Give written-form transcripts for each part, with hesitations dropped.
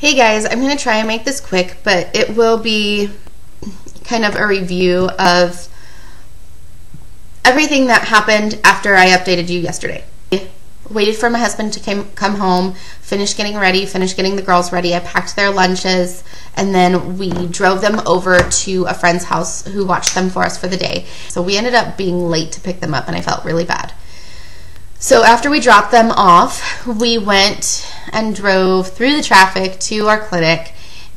Hey guys, I'm going to try and make this quick, but it will be kind of a review of everything that happened after I updated you yesterday. I waited for my husband to come home, finished getting ready, finished getting the girls ready. I packed their lunches, and then we drove them over to a friend's house who watched them for us for the day. So we ended up being late to pick them up, and I felt really bad. So after we dropped them off, we went and drove through the traffic to our clinic,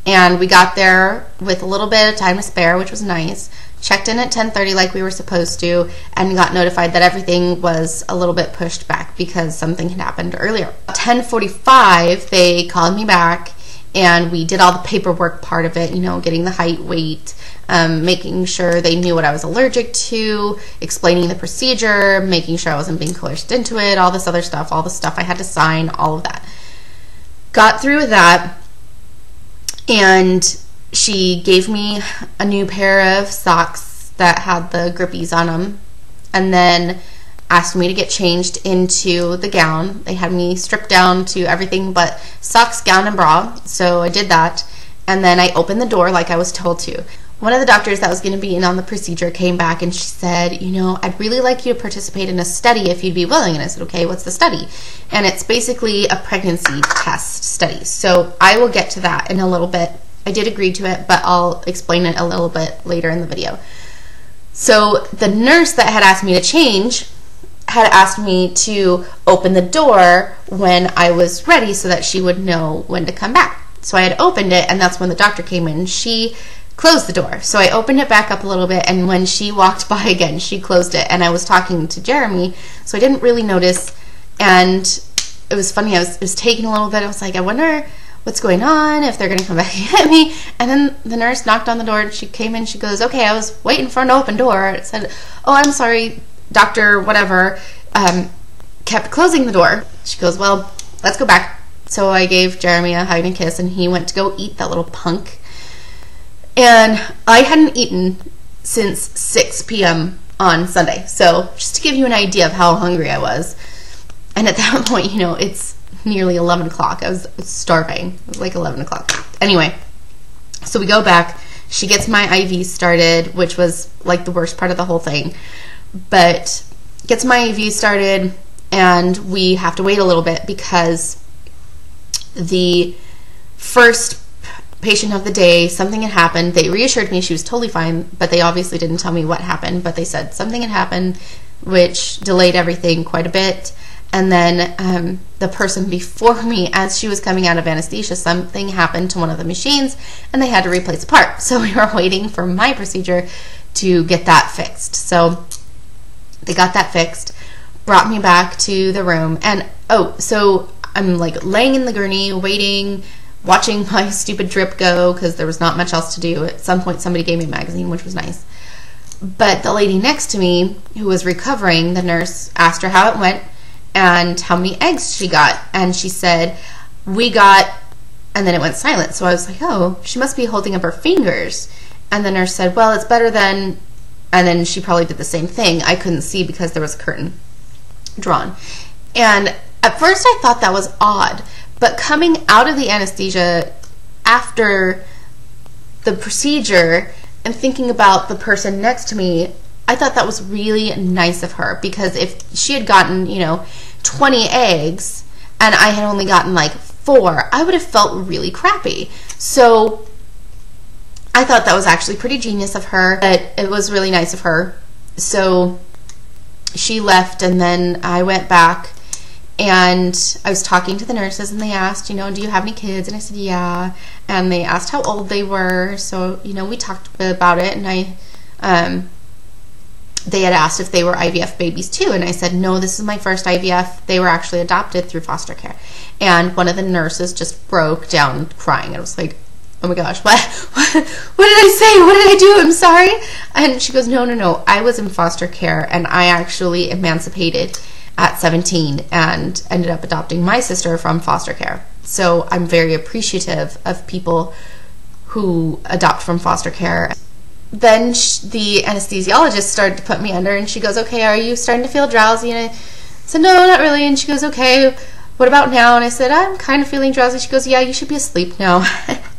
and we got there with a little bit of time to spare, which was nice. Checked in at 10:30 like we were supposed to, and got notified that everything was a little bit pushed back because something had happened earlier. At 10:45, they called me back, and we did all the paperwork part of it, you know, getting the height, weight, making sure they knew what I was allergic to, explaining the procedure, making sure I wasn't being coerced into it, all this other stuff, all the stuff I had to sign, all of that. Got through with that, and she gave me a new pair of socks that had the grippies on them, and then asked me to get changed into the gown. They had me stripped down to everything but socks, gown, and bra, so I did that, and then I opened the door like I was told to. One of the doctors that was going to be in on the procedure came back, and she said, you know, I'd really like you to participate in a study if you'd be willing. And I said, okay, what's the study? And it's basically a pregnancy test study, so I will get to that in a little bit. I did agree to it, but I'll explain it a little bit later in the video. So the nurse that had asked me to change had asked me to open the door when I was ready so that she would know when to come back. So I had opened it, and that's when the doctor came in. She closed the door. So I opened it back up a little bit, and when she walked by again, she closed it, and I was talking to Jeremy, so I didn't really notice, and it was funny. It was taking a little bit. I was like, I wonder what's going on, if they're going to come back and get me. And then the nurse knocked on the door, and she came in. She goes, okay, I was waiting for an open door. It said, oh, I'm sorry, doctor, whatever, kept closing the door. She goes, well, let's go back. So I gave Jeremy a hug and a kiss, and he went to go eat, that little punk. And I hadn't eaten since 6 p.m. on Sunday. So just to give you an idea of how hungry I was. And at that point, you know, it's nearly 11 o'clock. I was starving. It was like 11 o'clock. Anyway, so we go back. She gets my IV started, which was like the worst part of the whole thing. But gets my IV started, and we have to wait a little bit because the first patient of the day, something had happened. They reassured me she was totally fine, but they obviously didn't tell me what happened, but they said something had happened, which delayed everything quite a bit. And then the person before me, as she was coming out of anesthesia, something happened to one of the machines, and they had to replace a part. So we were waiting for my procedure to get that fixed. So they got that fixed, brought me back to the room, and so I'm like laying in the gurney, waiting, watching my stupid drip go because there was not much else to do. At some point, somebody gave me a magazine, which was nice. But the lady next to me, who was recovering, the nurse asked her how it went and how many eggs she got. And she said, we got, and then it went silent. So I was like, oh, she must be holding up her fingers. And the nurse said, well, it's better than, and then she probably did the same thing. I couldn't see because there was a curtain drawn. And at first I thought that was odd. But coming out of the anesthesia after the procedure and thinking about the person next to me, I thought that was really nice of her, because if she had gotten, you know, 20 eggs and I had only gotten like 4, I would have felt really crappy. So I thought that was actually pretty genius of her. It was really nice of her. So she left, and then I went back. And I was talking to the nurses, and they asked, you know, do you have any kids? And I said, yeah. And they asked how old they were. So, you know, we talked about it, and they had asked if they were IVF babies too. And I said, no, this is my first IVF. They were actually adopted through foster care. And one of the nurses just broke down crying. I was like, oh my gosh, what did I say? What did I do? I'm sorry. And she goes, no, I was in foster care, and I actually emancipated at 17 and ended up adopting my sister from foster care. So I'm very appreciative of people who adopt from foster care. Then the anesthesiologist started to put me under, and she goes, okay, are you starting to feel drowsy? And I said, no, not really. And she goes, okay, what about now? And I said, I'm kind of feeling drowsy. She goes, yeah, you should be asleep now.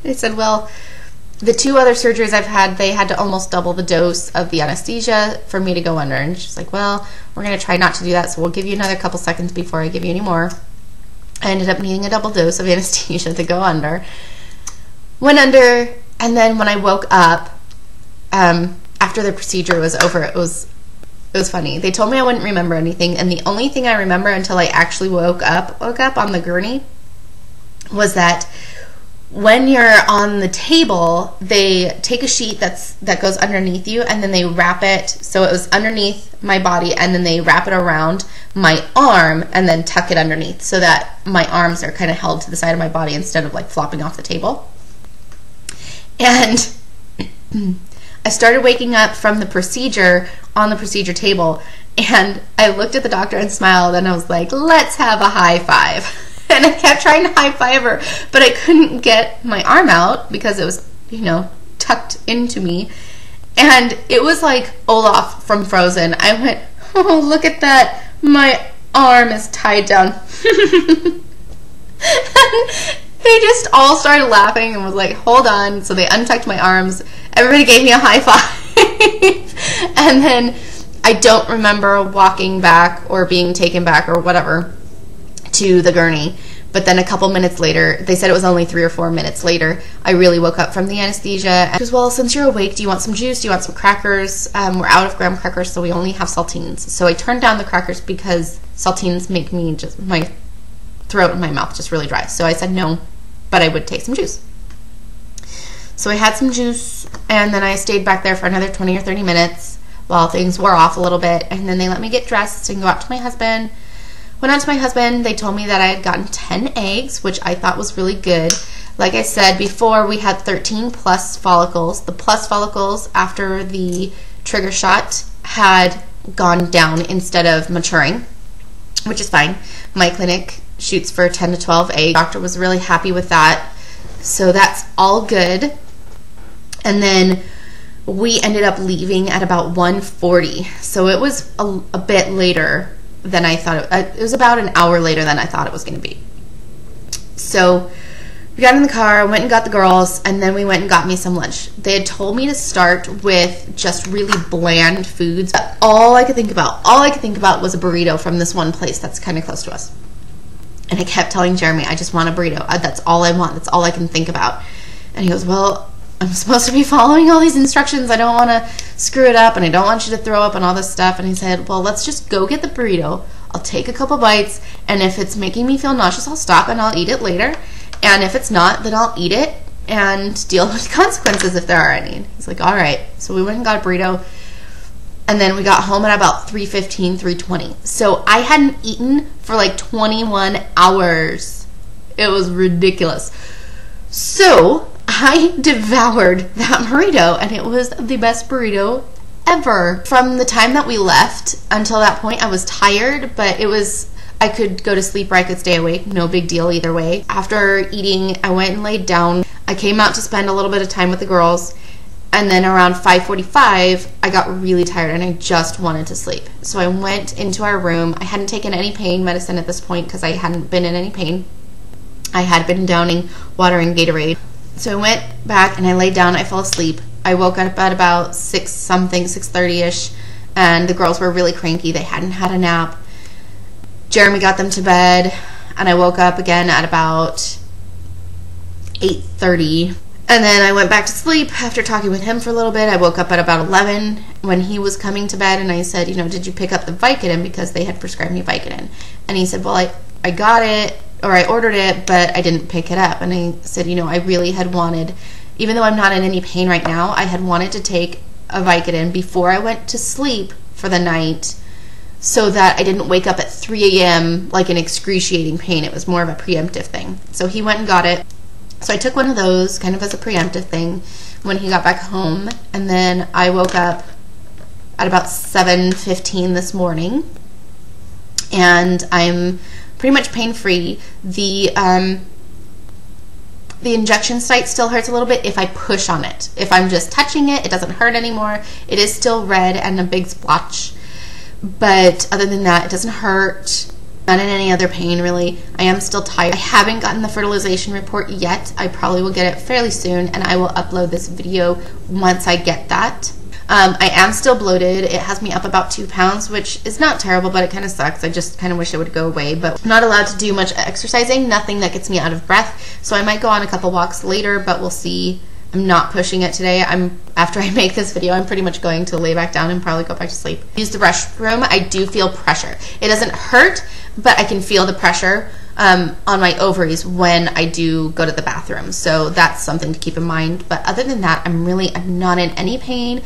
I said, well, the 2 other surgeries I've had, they had to almost double the dose of the anesthesia for me to go under. And she's like, well, we're going to try not to do that, so we'll give you another couple seconds before I give you any more. I ended up needing a double dose of anesthesia to go under. Went under, and then when I woke up, after the procedure was over, it was funny. They told me I wouldn't remember anything, and the only thing I remember until I actually woke up on the gurney was that when you're on the table, they take a sheet that goes underneath you, and then they wrap it, so it was underneath my body, and then they wrap it around my arm and then tuck it underneath so that my arms are kind of held to the side of my body instead of like flopping off the table. And I started waking up from the procedure on the procedure table, and I looked at the doctor and smiled, and I was like, let's have a high five. And I kept trying to high five her, but I couldn't get my arm out because it was, tucked into me. And it was like Olaf from Frozen. I went, oh, look at that. My arm is tied down. They just all started laughing and was like, hold on. So they untucked my arms. Everybody gave me a high five. And then I don't remember walking back or being taken back or whatever to the gurney. But then a couple minutes later, they said it was only 3 or 4 minutes later, I really woke up from the anesthesia. And goes, well, since you're awake, do you want some juice? Do you want some crackers? We're out of graham crackers, so we only have saltines. So I turned down the crackers because saltines make me my throat and my mouth just really dry. So I said no, but I would take some juice. So I had some juice, and then I stayed back there for another 20 or 30 minutes while things wore off a little bit. And then they let me get dressed and go out to my husband. Went on to my husband. They told me that I had gotten 10 eggs, which I thought was really good. Like I said before, we had 13 plus follicles. The plus follicles after the trigger shot had gone down instead of maturing, which is fine. My clinic shoots for 10 to 12 eggs. The doctor was really happy with that. So that's all good. And then we ended up leaving at about 1:40. So it was a bit later than I thought. It was about an hour later than I thought it was going to be. So we got in the car, went and got the girls, and then we went and got me some lunch. They had told me to start with just really bland foods. But all I could think about was a burrito from this one place that's kind of close to us. And I kept telling Jeremy, I just want a burrito. That's all I want. That's all I can think about. And he goes, well, I'm supposed to be following all these instructions. I don't want to screw it up, and I don't want you to throw up and all this stuff. And he said, well, let's just go get the burrito. I'll take a couple bites, and if it's making me feel nauseous, I'll stop and I'll eat it later. And if it's not, then I'll eat it and deal with the consequences if there are any. He's like, all right. So we went and got a burrito, and then we got home at about 3:15, 3:20. So I hadn't eaten for like 21 hours. It was ridiculous. So I devoured that burrito, and it was the best burrito ever. From the time that we left until that point, I was tired, but I could go to sleep or I could stay awake. No big deal either way. After eating, I went and laid down. I came out to spend a little bit of time with the girls, and then around 5:45, I got really tired and I just wanted to sleep. So I went into our room. I hadn't taken any pain medicine at this point because I hadn't been in any pain. I had been downing water and Gatorade. So I went back and I laid down. I fell asleep. I woke up at about 6:30ish, and the girls were really cranky. They hadn't had a nap. Jeremy got them to bed, and I woke up again at about 8:30. And then I went back to sleep after talking with him for a little bit. I woke up at about 11 when he was coming to bed, and I said, did you pick up the Vicodin, because they had prescribed me Vicodin? And he said, well, I got it, or I ordered it, but I didn't pick it up. And I said, I really had wanted, even though I'm not in any pain right now, I had wanted to take a Vicodin before I went to sleep for the night so that I didn't wake up at 3 a.m. like in excruciating pain. It was more of a preemptive thing. So he went and got it. So I took one of those kind of as a preemptive thing when he got back home. And then I woke up at about 7:15 this morning, and I'm pretty much pain-free. The injection site still hurts a little bit if I push on it. If I'm just touching it, it doesn't hurt anymore. It is still red and a big splotch. But other than that, it doesn't hurt. Not in any other pain, really. I am still tired. I haven't gotten the fertilization report yet. I probably will get it fairly soon, and I will upload this video once I get that. I am still bloated. It has me up about 2 pounds, which is not terrible, but it kind of sucks. I just kind of wish it would go away, but I'm not allowed to do much exercising, nothing that gets me out of breath. So I might go on a couple walks later, but we'll see. I'm not pushing it today. After I make this video, I'm pretty much going to lay back down and probably go back to sleep. Use the restroom. I do feel pressure. It doesn't hurt, but I can feel the pressure on my ovaries when I do go to the bathroom. So that's something to keep in mind. But other than that, I'm not in any pain.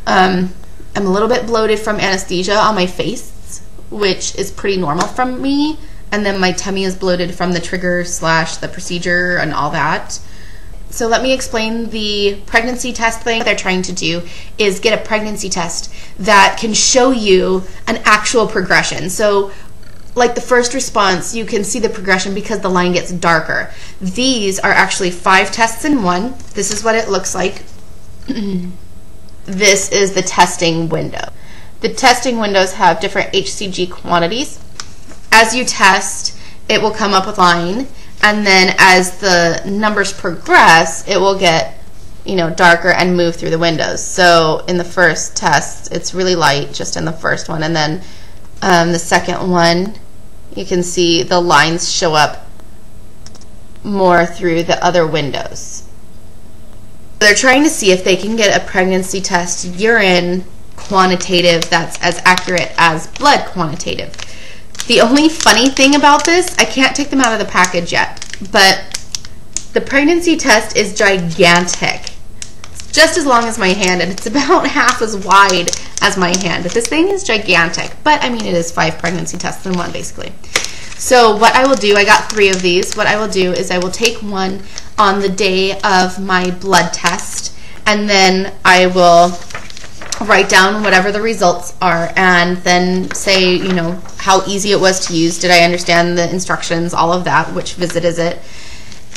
I'm a little bit bloated from anesthesia on my face, which is pretty normal from me. And then my tummy is bloated from the trigger / the procedure and all that. So let me explain the pregnancy test thing. What they're trying to do is get a pregnancy test that can show you an actual progression. So like the first response, you can see the progression because the line gets darker. These are actually 5 tests in one. This is what it looks like. This is the testing window. The testing windows have different HCG quantities. As you test, it will come up with line. And then as the numbers progress, it will get, darker and move through the windows. So in the first test, it's really light, just in the first one. And then the second one, you can see the lines show up more through the other windows. They're trying to see if they can get a pregnancy test urine quantitative that's as accurate as blood quantitative. The only funny thing about this, I can't take them out of the package yet, but the pregnancy test is gigantic. It's just as long as my hand, and it's about half as wide as my hand. This thing is gigantic, but I mean, it is 5 pregnancy tests in one, basically. So what I will do, I got 3 of these. What I will do is I will take one on the day of my blood test, and then I will write down whatever the results are and then say, how easy it was to use. Did I understand the instructions, all of that, which visit is it?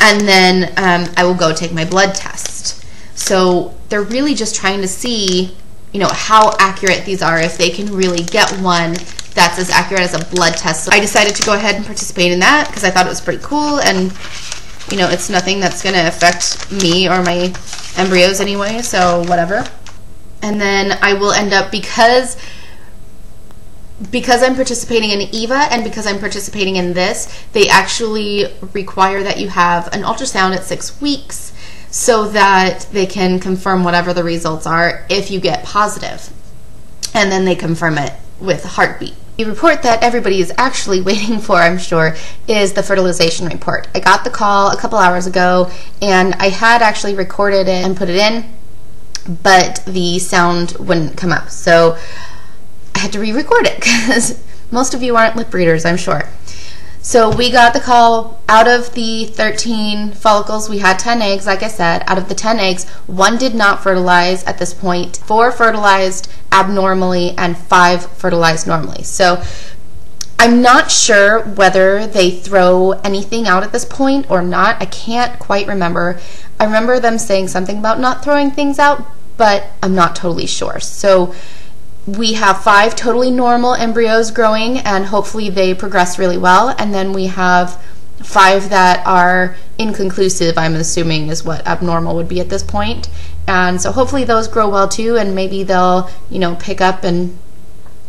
And then I will go take my blood test. So they're really just trying to see, how accurate these are, if they can really get one that's as accurate as a blood test. So I decided to go ahead and participate in that because I thought it was pretty cool, and it's nothing that's going to affect me or my embryos anyway, so whatever. And then I will end up, because I'm participating in EVA and because I'm participating in this, they actually require that you have an ultrasound at 6 weeks so that they can confirm whatever the results are if you get positive. And then they confirm it with a heartbeat. The report that everybody is actually waiting for, I'm sure, is the fertilization report. I got the call a couple hours ago, and I had actually recorded it and put it in, but the sound wouldn't come up. So I had to re-record it because most of you aren't lip readers, I'm sure. So we got the call. Out of the 13 follicles, we had 10 eggs, like I said. Out of the 10 eggs, 1 did not fertilize at this point, 4 fertilized abnormally, and 5 fertilized normally. So I'm not sure whether they throw anything out at this point or not. I can't quite remember. I remember them saying something about not throwing things out, but I'm not totally sure. So we have 5 totally normal embryos growing, and hopefully they progress really well. And then we have 5 that are inconclusive, I'm assuming is what abnormal would be at this point. And so hopefully those grow well too, and maybe they'll, pick up, and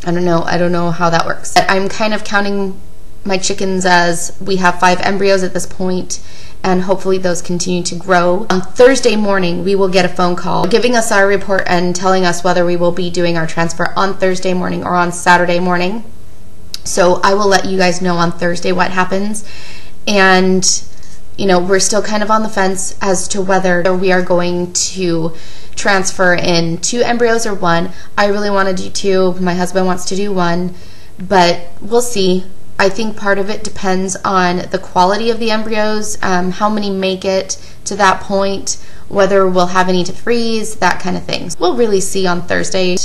I don't know how that works. But I'm kind of counting my chickens as we have 5 embryos at this point, and hopefully those continue to grow. On Thursday morning, we will get a phone call giving us our report and telling us whether we will be doing our transfer on Thursday morning or on Saturday morning. So I will let you guys know on Thursday what happens. And, we're still kind of on the fence as to whether we are going to transfer in 2 embryos or 1. I really want to do 2. My husband wants to do 1, but we'll see. I think part of it depends on the quality of the embryos, how many make it to that point, whether we'll have any to freeze, that kind of thing. We'll really see on Thursday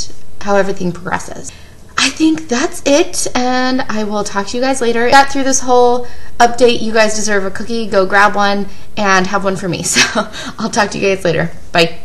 how everything progresses. I think that's it, and I will talk to you guys later. Got through this whole update. You guys deserve a cookie. Go grab one and have one for me. So I'll talk to you guys later. Bye.